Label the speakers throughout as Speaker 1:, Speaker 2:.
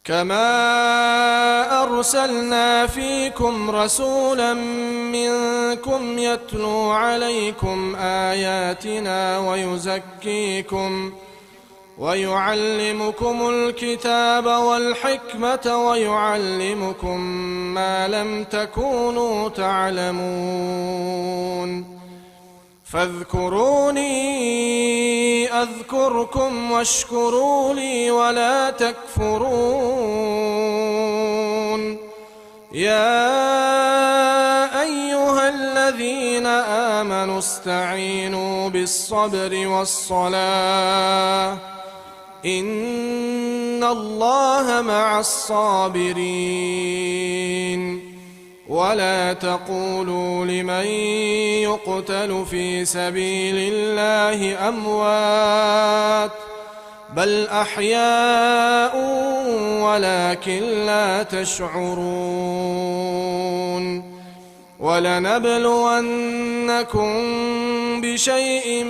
Speaker 1: كما أرسلنا فيكم رسولا منكم يتلو عليكم آياتنا ويزكيكم ويعلمكم الكتاب والحكمة ويعلمكم ما لم تكونوا تعلمون فاذكروني أذكركم واشكروا لي ولا تكفرون يا أيها الذين آمنوا استعينوا بالصبر والصلاة إن الله مع الصابرين ولا تقولوا لمن يقتل في سبيل الله أموات بل أحياء ولكن لا تشعرون ولنبلونكم بشيء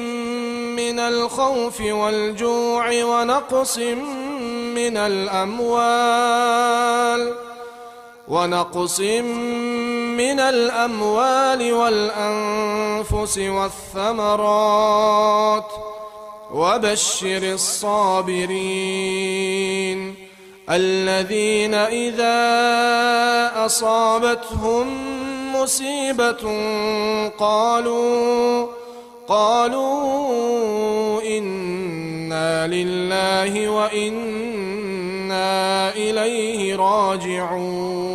Speaker 1: من الخوف والجوع ونقص من الأموال والأنفس والثمرات وبشر الصابرين الذين إذا أصابتهم مصيبة قالوا إنا لله وإنا إليه راجعون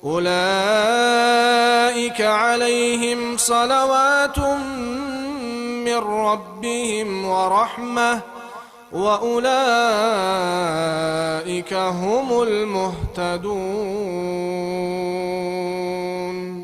Speaker 1: أولئك عليهم صلوات من ربهم ورحمة وأولئك هم المهتدون.